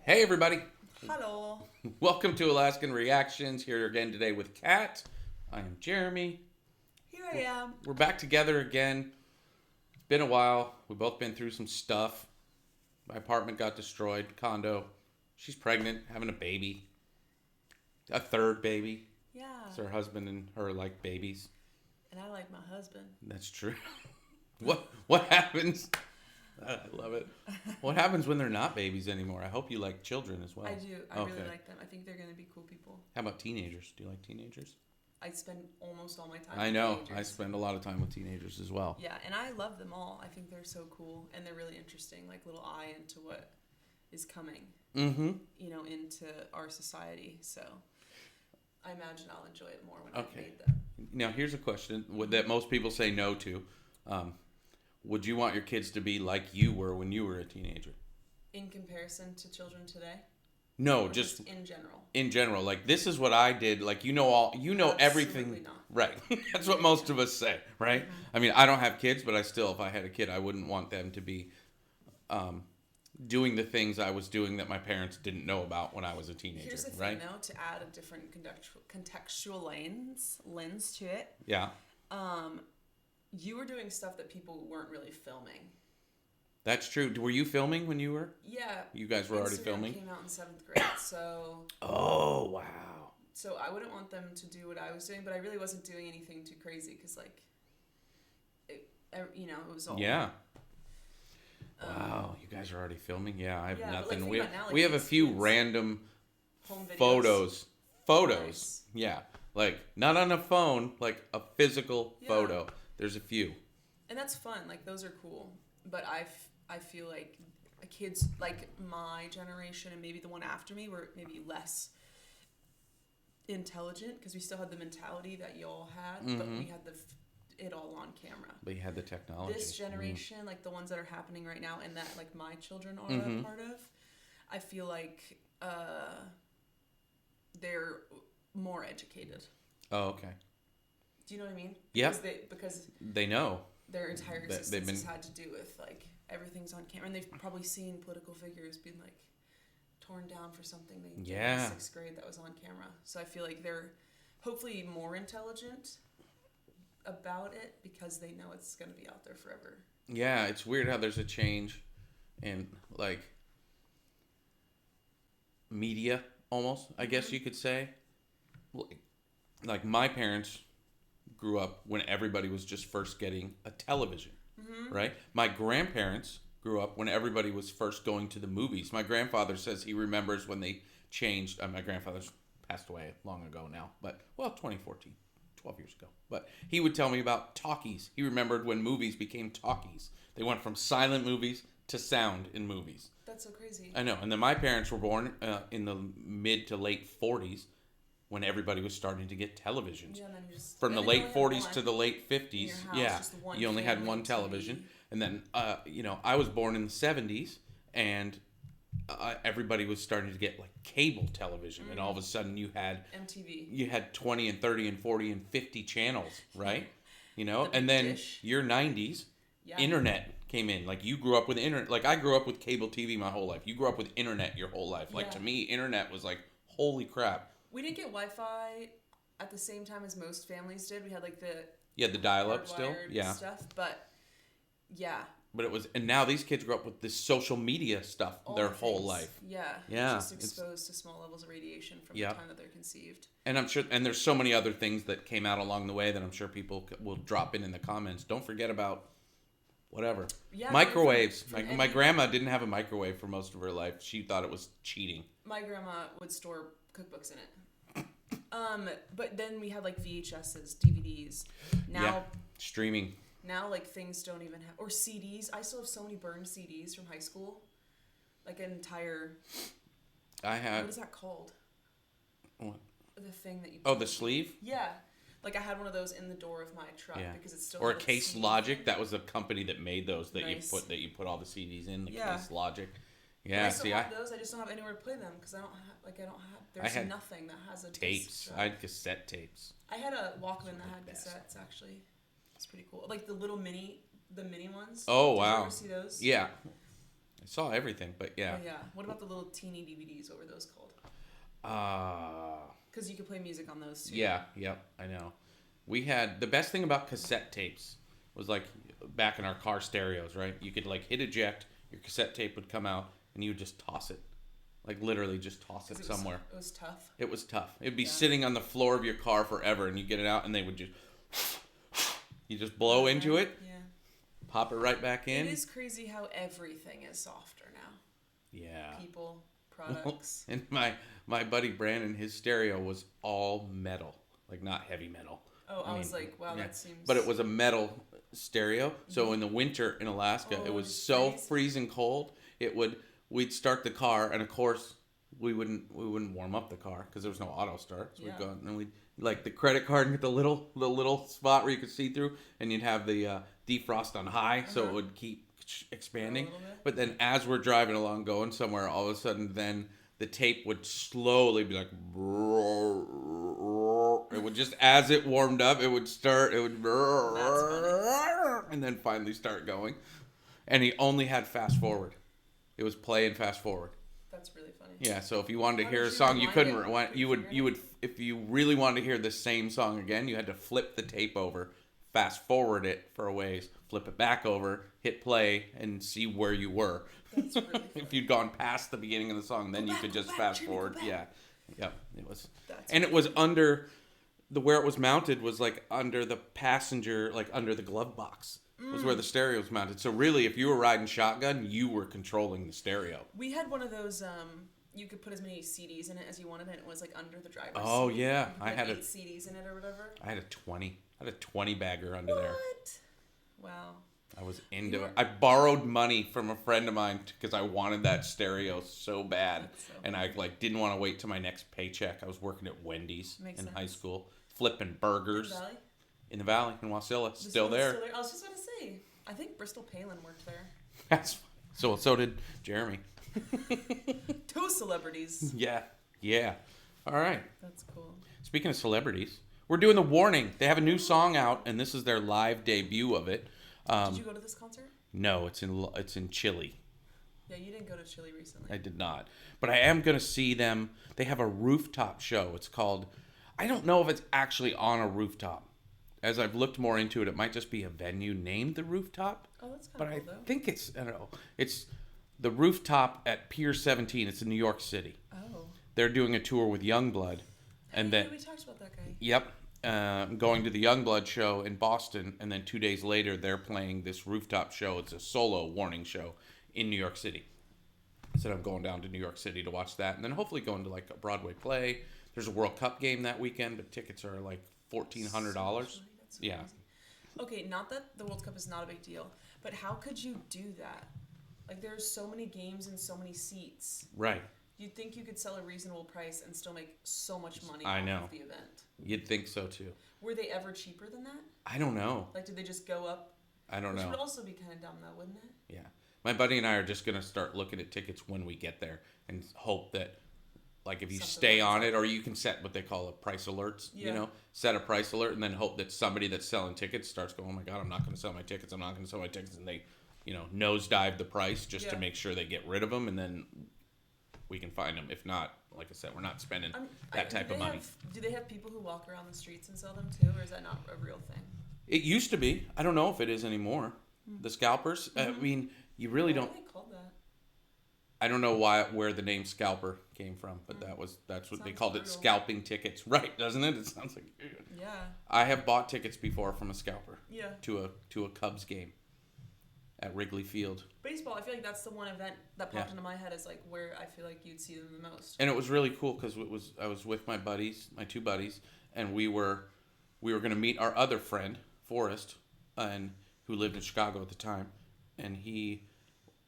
Hey everybody, Hello. welcome to Alaskan Reactions. Here again today with Kat. I am Jeremy. Here I am. We're back together again. It's been a while. We've both been through some stuff. My apartment got destroyed, condo. She's pregnant, having a baby. A third baby. Yeah. So her husband and her like babies. And I like my husband. That's true. What happens? I love it. What happens when they're not babies anymore? I hope you like children as well. I do. I really like them. I think they're going to be cool people. How about teenagers? Do you like teenagers? I spend almost all my time I with know. teenagers. I spend a lot of time with teenagers as well. Yeah, and I love them all. I think they're so cool and they're really interesting, like little eye into what is coming. Mm-hmm. Into our society. So I imagine I'll enjoy it more when I've made them. Now, here's a question that most people say no to. Would you want your kids to be like you were when you were a teenager? In comparison to children today? No, Or just in general. in general. Like, this is what I did. Like, Absolutely everything. Not. Right. That's what most of us say, right? Mm-hmm. I mean, I don't have kids, but if I had a kid, I wouldn't want them to be doing the things I was doing that my parents didn't know about when I was a teenager. Here's the thing, right? though, to add a different contextual lens to it. Yeah. You were doing stuff that people weren't really filming. That's true. Were you filming when you were? Yeah. You guys were already filming? Instagram came out in 7th grade, so... Oh, wow. So I wouldn't want them to do what I was doing, but I really wasn't doing anything too crazy, because, it was all... Yeah. Wow, you guys are already filming? Yeah, I have nothing. But, we have a few random home videos. Photos. Nice. Yeah. Like, not on a phone, like a physical photo. There's a few. And that's fun. Like, those are cool. But I feel like kids, like my generation and maybe the one after me, were maybe less intelligent because we still had the mentality that y'all had, but we had it all on camera. But you had the technology. This generation, like the ones that are happening right now and that like my children are a part of, I feel like they're more educated. Oh, okay. Do you know what I mean? Yeah. Because they know. Their entire existence has had to do with like everything's on camera, and they've probably seen political figures being like torn down for something they did in 6th grade that was on camera. So I feel like they're hopefully more intelligent about it because they know it's going to be out there forever. Yeah, it's weird how there's a change in like media almost, I guess you could say. Like my parents grew up when everybody was just first getting a television, right? My grandparents grew up when everybody was first going to the movies. My grandfather says he remembers when they changed. My grandfather's passed away long ago now, but 2014, 12 years ago. But he would tell me about talkies. He remembered when movies became talkies. They went from silent movies to sound in movies. That's so crazy. I know. And then my parents were born in the mid to late 40s. When everybody was starting to get televisions. From the late 40s to the late 50s, you only had one television. TV. And then, I was born in the 70s, and everybody was starting to get like cable television. And all of a sudden you had MTV. You had 20 and 30 and 40 and 50 channels, right? And then your 90s, internet came in. Like you grew up with internet. Like I grew up with cable TV my whole life. You grew up with internet your whole life. Like to me, internet was like, holy crap. We didn't get Wi-Fi at the same time as most families did. We had like the dial-up still, stuff, but But it was, and now these kids grow up with this social media stuff their whole life. Yeah. Just exposed to small levels of radiation from the time that they're conceived. And I'm sure, and there's so many other things that came out along the way that I'm sure people will drop in the comments. Don't forget about whatever. Yeah, microwaves. My grandma didn't have a microwave for most of her life. She thought it was cheating. My grandma would store cookbooks in it. But then we had like VHSs, DVDs. Now streaming. Now like things don't even have, or CDs. I still have so many burned CDs from high school. Like an entire. I have. What is that called? What? The thing that you. Oh, the sleeve. Yeah, like I had one of those in the door of my truck because it's still. Or a Case Logic. That was a company that made those that you put all the CDs in. The Case Logic. Yeah, I still have those. I just don't have anywhere to play them because I don't have. There's nothing that has a tapes. I had cassette tapes. I had a Walkman that had cassettes. Actually, it's pretty cool. Like the mini ones. Oh Did wow! you ever see those? Yeah, saw everything, but yeah. Oh, yeah. What about the little teeny DVDs? What were those called? Because you could play music on those too. Yeah, yep, I know. We had the best thing about cassette tapes was like back in our car stereos, right? You could like hit eject, your cassette tape would come out, and you would just toss it. Like literally just toss it somewhere. It was tough. It was tough. It'd be sitting on the floor of your car forever, and you get it out, and they would just you just blow into it, pop it right back in. It is crazy how everything is softer now. Yeah. People, products. And my buddy Brandon, his stereo was all metal, like not heavy metal. Oh, I was like, wow, that seems. But it was a metal stereo, so in the winter in Alaska, it was so freezing cold. We'd start the car, and of course we wouldn't warm up the car because there was no auto start. So we'd go and we'd like the credit card and get the little spot where you could see through, and you'd have the defrost on high, so it would keep expanding. But then as we're driving along, going somewhere, all of a sudden, then the tape would slowly be like. It would just as it warmed up, it would start. It would. And then finally start going, and he only had fast forward. It was play and fast forward. That's really funny. Yeah, so if you wanted to hear a song, you couldn't rewind. You would if you really wanted to hear the same song again, you had to flip the tape over, fast forward it for a ways, flip it back over, hit play, and see where you were. That's really funny. If you'd gone past the beginning of the song, then you could just fast forward. Yeah, yep. It was, and it was under where it was mounted was like under the passenger, like under the glove box. Was where the stereo was mounted. So really, if you were riding shotgun, you were controlling the stereo. We had one of those. You could put as many CDs in it as you wanted, and it was like under the driver's Oh seat. yeah, I had 8 CDs in it or whatever. I had a 20. I had a 20 bagger under there. What? Wow. I was into it. I borrowed money from a friend of mine because I wanted that stereo so bad, and I like didn't want to wait till my next paycheck. I was working at Wendy's in high school, flipping burgers. In the Valley, in Wasilla, still there. I was just going to say, I think Bristol Palin worked there. So did Jeremy. 2 celebrities. Yeah. All right. That's cool. Speaking of celebrities, we're doing The Warning. They have a new song out, and this is their live debut of it. Did you go to this concert? No, it's in Chile. Yeah, you didn't go to Chile recently. I did not. But I am going to see them. They have a rooftop show. It's called, I don't know if it's actually on a rooftop. As I've looked more into it, it might just be a venue named The Rooftop. Oh, that's kind of cool, though. But I think it's, I don't know, it's The Rooftop at Pier 17. It's in New York City. Oh. They're doing a tour with Youngblood. And then, we talked about that guy. Yep. Going to the Youngblood show in Boston, and then 2 days later, they're playing this rooftop show. It's a solo Warning show in New York City. So I'm going down to New York City to watch that, and then hopefully going to like a Broadway play. There's a World Cup game that weekend, but tickets are like $1,400. Yeah. Okay, not that the World Cup is not a big deal, but how could you do that? Like, there's so many games and so many seats. Right. You'd think you could sell a reasonable price and still make so much money off of the event. You'd think so, too. Were they ever cheaper than that? I don't know. Like, did they just go up? I don't know. Which would also be kind of dumb, though, wouldn't it? Yeah. My buddy and I are just going to start looking at tickets when we get there and hope that, like, if you stay on it, or you can set what they call a price alerts, you know, set a price alert and then hope that somebody that's selling tickets starts going, oh my God, I'm not going to sell my tickets. I'm not going to sell my tickets. And they, you know, nosedive the price just to make sure they get rid of them. And then we can find them. If not, like I said, we're not spending that type of money. Do they have people who walk around the streets and sell them too? Or is that not a real thing? It used to be. I don't know if it is anymore. The scalpers. I mean, you really don't. Why are they called that? I don't know where the name scalper came from, but that's what they called it, scalping tickets. Right, doesn't it? It sounds like I have bought tickets before from a scalper. Yeah. To a Cubs game at Wrigley Field. Baseball, I feel like that's the one event that popped into my head as like where I feel like you'd see them the most. And it was really cool because I was with my two buddies, and we were going to meet our other friend, Forrest, and who lived in Chicago at the time, and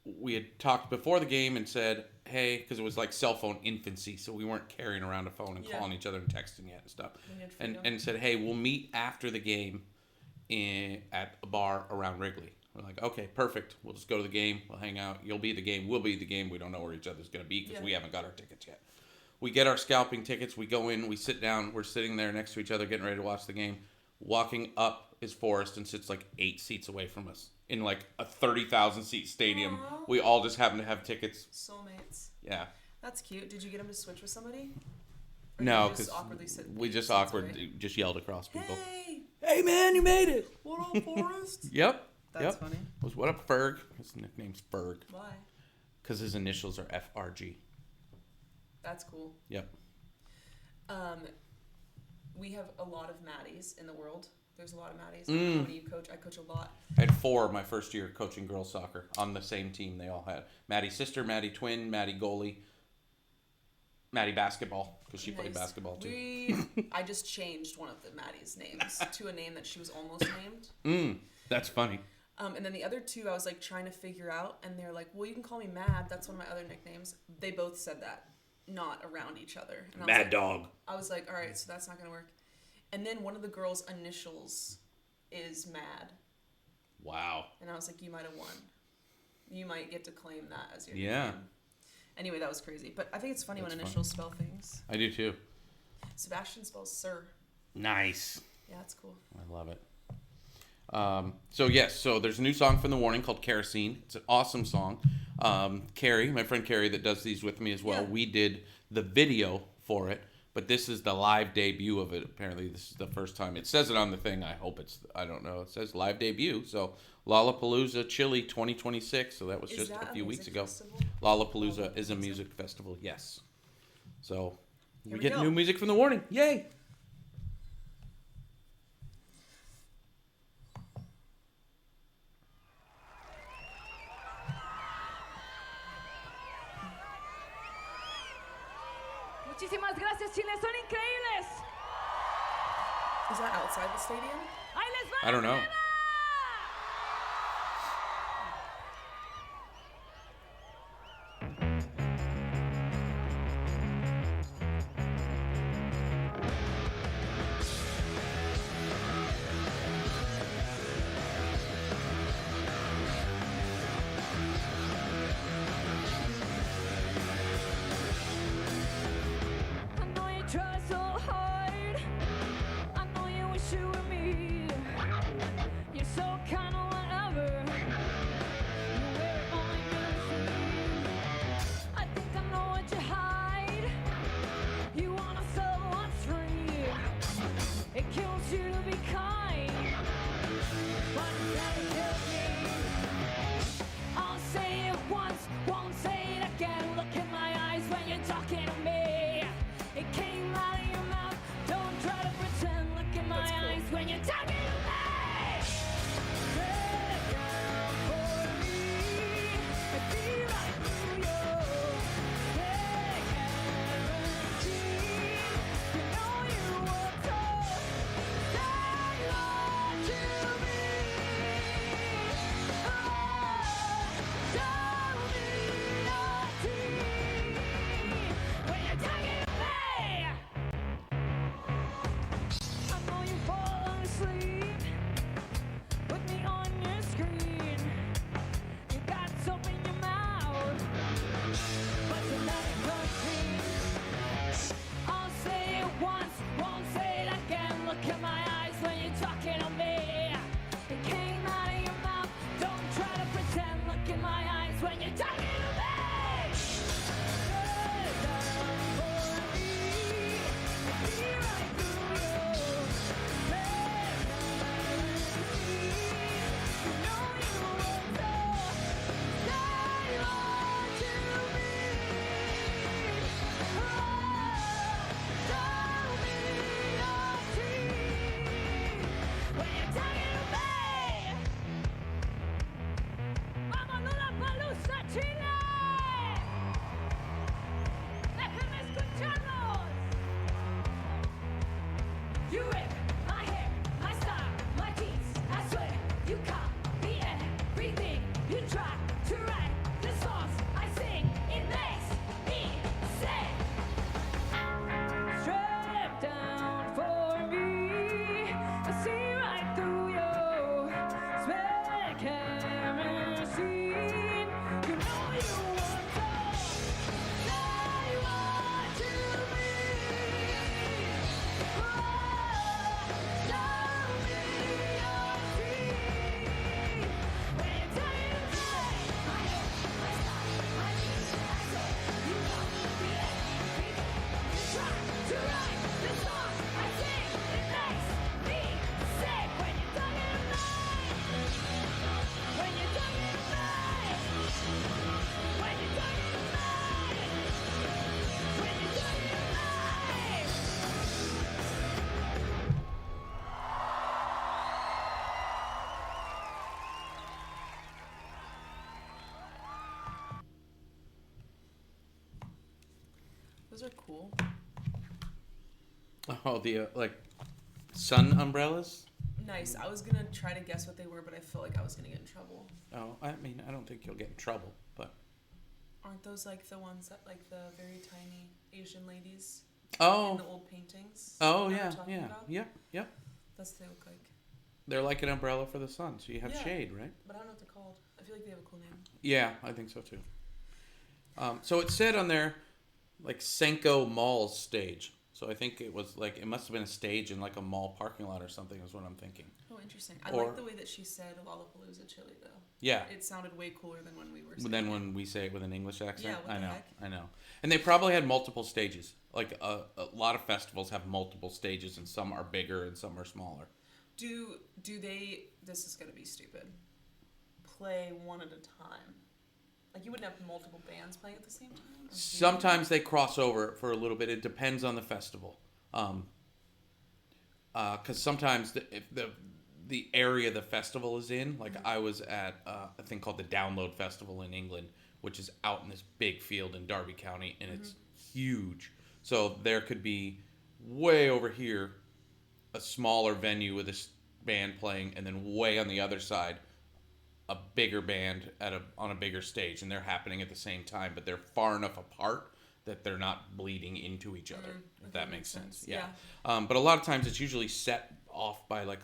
we had talked before the game and said, hey, because it was like cell phone infancy, so we weren't carrying around a phone and calling each other and texting yet and stuff. And said, hey, we'll meet after the game at a bar around Wrigley. We're like, okay, perfect. We'll just go to the game. We'll hang out. You'll be at the game. We'll be at the game. We don't know where each other's going to be because we haven't got our tickets yet. We get our scalping tickets. We go in. We sit down. We're sitting there next to each other getting ready to watch the game. Walking up is Forrest and sits like 8 seats away from us in like a 30,000 seat stadium. Aww. We all just happened to have tickets. Soulmates. Yeah. That's cute. Did you get him to switch with somebody? No, because we just just yelled across people. Hey man, you made it! What up, Forrest? Yep. That's funny. Was what up, Ferg? His nickname's Ferg. Why? Because his initials are FRG. That's cool. Yep. We have a lot of Maddies in the world. There's a lot of Maddies. I don't know how many you coach. I coach a lot. I had 4 my first year coaching girls soccer on the same team. They all had Maddie's sister, Maddie twin, Maddie goalie, Maddie basketball because she played basketball too. I just changed one of the Maddie's names to a name that she was almost named. That's funny. And then the other 2 I was like trying to figure out, and they're like, "Well, you can call me Mad. That's one of my other nicknames." They both said that, not around each other. And Mad Dog. I was like, all right, so that's not gonna work. And then one of the girls' initials is Mad. Wow. And I was like, you might have won. You might get to claim that as your nickname. Anyway, that was crazy. But I think it's funny when initials spell things. I do too. Sebastian spells Sir. Nice. Yeah, that's cool. I love it. So there's a new song from The Warning called Kerosene. It's an awesome song. Carrie, my friend Carrie that does these with me as well, we did the video for it, but this is the live debut of it. Apparently this is the first time. It says it on the thing. I don't know. It says live debut. So Lollapalooza, Chile 2026. So that was just a few weeks ago. Lollapalooza is a music festival. Yes. So we get new music from The Warning. Yay. Muchísimas gracias, Chile. Son increíbles. Is that outside the stadium? Ahí les va. I don't know. Try so hard. I know you wish you were me. Those are cool. Oh, the like sun umbrellas. Nice. I was gonna try to guess what they were, but I feel like I was gonna get in trouble. Oh, I mean, I don't think you'll get in trouble, but Aren't those like the ones that like the very tiny Asian ladies in oh, the old paintings? oh You know what yeah, I'm talking yeah, about? yep, yep. That's what they look like. They're like an umbrella for the sun, so you have Yeah. shade, right? But I don't know what they're called. I feel like they have a cool name. Yeah, I think so too. So it said on there, like Senko Mall's stage. So I think it was like it must have been a stage in like a mall parking lot or something. Is what I'm thinking. Oh, interesting. I Or- like the way that she said Lollapalooza, Chile, though. Yeah. It sounded way cooler than when we were saying Then it. when we say it with an English accent, Yeah, what I the know, heck? I know. And they probably had multiple stages. Like a lot of festivals have multiple stages, and some are bigger and some are smaller. Do they? This is gonna be stupid. Play one at a time. Like you wouldn't have multiple bands playing at the same time. Or do you? Sometimes they cross over for a little bit. It depends on the festival. Because sometimes if the area the festival is in, like I was at a thing called the Download Festival in England, which is out in this big field in Derby County, and it's huge. So there could be way over here a smaller venue with a band playing, and then way on the other side a bigger band on a bigger stage, and they're happening at the same time, but they're far enough apart that they're not bleeding into each other. If that makes sense. Yeah. But a lot of times it's usually set off by like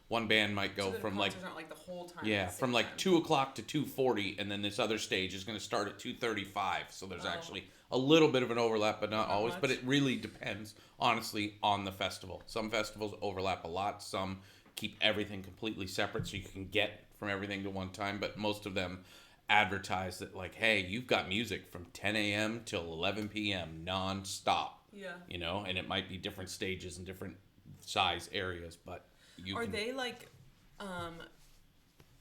one band might go So the from like concerts aren't like the whole time. yeah, at the from same like time. 2:00 to 2:40, and then this other stage is going to start at 2:35. So there's Oh. actually a little bit of an overlap, but not always. much. But it really depends, honestly, on the festival. Some festivals overlap a lot. Some keep everything completely separate, so you can get from everything to one time. But most of them advertise that, like, hey, you've got music from 10 a.m. till 11 p.m. non-stop. Yeah. You know, and it might be different stages and different size areas, but you Are can... they like,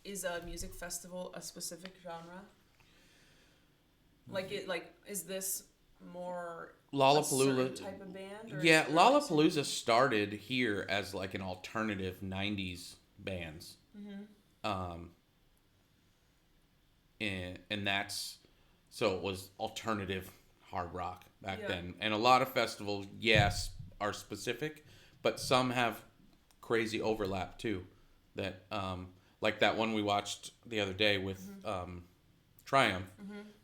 is a music festival a specific genre? Like is this more a certain Lollapalooza type of band? Or Yeah, is there, like, Lollapalooza started here as like an alternative '90s bands, and that's so it was alternative hard rock back Yeah. then. And a lot of festivals, yes, are specific, but some have crazy overlap too. That like that one we watched the other day with Triumph.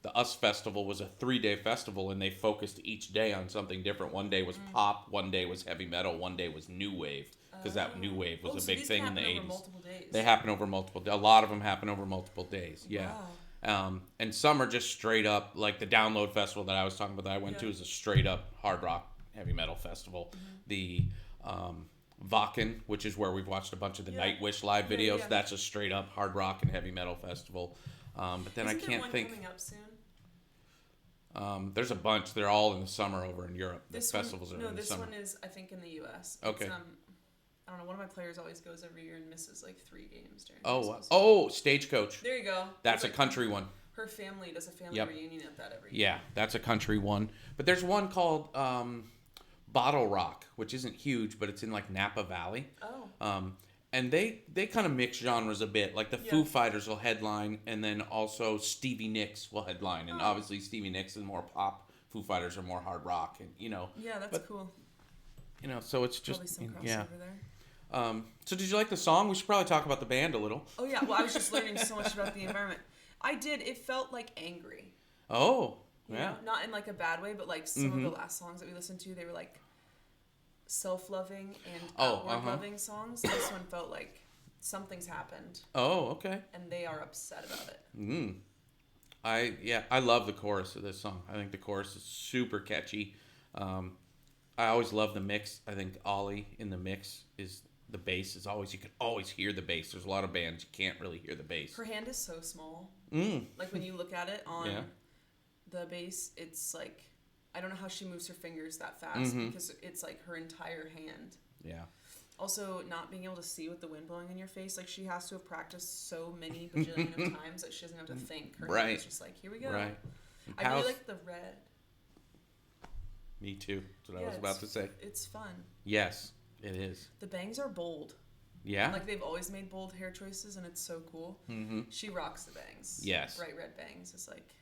The US Festival was a 3-day festival, and they focused each day on something different. One day was pop, one day was heavy metal, one day was new wave, because that new wave was a so big these thing in can the happen 80s. over multiple days. They happen over multiple. A lot of them happen over multiple days. Yeah. Wow. And some are just straight up, like the Download Festival that I was talking about that I went to is a straight up hard rock heavy metal festival. The Vakken, which is where we've watched a bunch of the Nightwish live videos, yeah. that's a straight up hard rock and heavy metal festival. But then Isn't I there can't one think. coming up soon? There's a bunch. They're all in the summer over in Europe. The This festivals one, are no, in the this summer. one is I think in the U.S. Okay. It's, I don't know. One of my players always goes every year and misses like 3 games during. Oh, Christmas. oh, Stagecoach. There you go. That's a Like, country one. Her family does a family Yep. reunion at that every year. Yeah, that's a country one. But there's one called Bottle Rock, which isn't huge, but it's in like Napa Valley. Oh. And they kind of mix genres a bit. Like the Yeah. Foo Fighters will headline, and then also Stevie Nicks will headline. And Oh. obviously Stevie Nicks is more pop. Foo Fighters are more hard rock, and Yeah, that's but- cool. so it's just Probably some crossover yeah. there. So did you like the song? We should probably talk about the band a little. Oh yeah. Well, I was just learning so much about the environment. I did. It felt like angry. Oh, You yeah. know? Not in like a bad way, but like some of the last songs that we listened to, they were like self-loving and outward-loving songs. This one felt like something's happened Oh, okay. and they are upset about it. I love the chorus of this song. I think the chorus is super catchy. I always love the mix. I think Ollie in the mix is the bass is always, you can always hear the bass. There's a lot of bands you can't really hear the bass. Her hand is so small. Mm. Like when you look at it on Yeah. the bass, it's like I don't know how she moves her fingers that fast Mm-hmm. because it's like her entire hand. Yeah. Also, not being able to see with the wind blowing in your face, like she has to have practiced so many bajillion of times that she doesn't have to think. Her Right. hand is just like, here we go. Right. And I really Pal's- like the red. Me too. That's what I Yeah, was about to say. It's fun. Yes, it is. The bangs are bold. Yeah. Like they've always made bold hair choices, and it's so cool. Mm-hmm. She rocks the bangs. Yes. Bright red bangs is like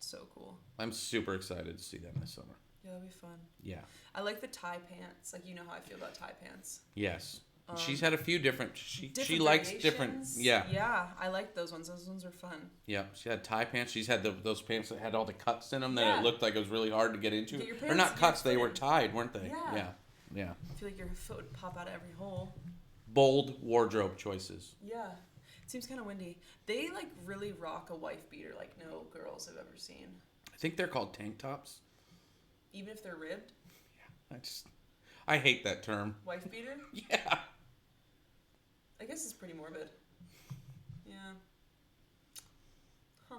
So cool. I'm super excited to see them this summer. Yeah, that'll be fun. Yeah. I like the tie pants. Like, you know how I feel about tie pants. Yes. She's had a few different. She likes different. variations. Yeah. Yeah, I like those ones. Those ones are fun. Yeah. She had tie pants. She's had those pants that had all the cuts in them that Yeah. it looked like it was really hard to get into. Get your Or pants- not your cuts. They foot were in. tied, weren't they? Yeah. Yeah. Yeah. I feel like your foot would pop out of every hole. Bold wardrobe choices. Yeah. It seems kind of windy. They like really rock a wife beater like no girls have ever seen. I think they're called tank tops. Even if they're ribbed. I hate that term. Wife beater? Yeah. I guess it's pretty morbid. Yeah. Huh.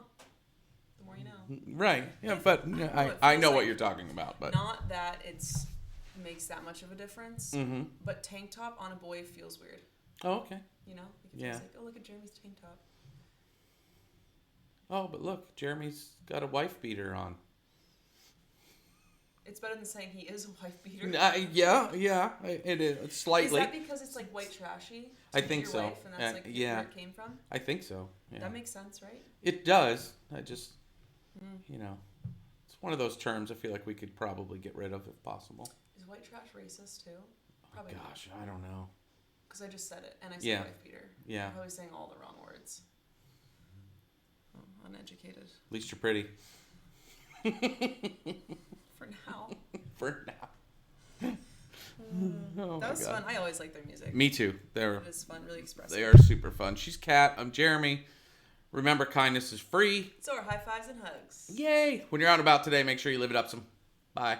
The more you know. Right. Yeah, but Well, it I know feels what like you're talking about. But not that it's makes that much of a difference. Mm-hmm. But tank top on a boy feels weird. Oh, okay. You know? Like it Yeah. feels like, oh, look at Jeremy's tank top. Oh, but look, Jeremy's got a wife beater on. It's better than saying he is a wife beater. Yeah, it is slightly. Is that because it's like white trashy? I to think your so. Wife and that's like yeah. where it came from? I think so. Yeah. That makes sense, right? It does. I just, you know, it's one of those terms I feel like we could probably get rid of if possible. Is white trash racist too? Probably Oh, gosh, I don't know. because I just said it and I said Yeah. wife beater. Yeah. I'm probably saying all the wrong words. Oh, uneducated. At least you're pretty. For now. For now. Oh That my was God. fun. I always like their music. Me too. It is fun, really expressive. They are super fun. She's Kat. I'm Jeremy. Remember, kindness is free. So are high fives and hugs. Yay! When you're out and about today, make sure you live it up some. Bye.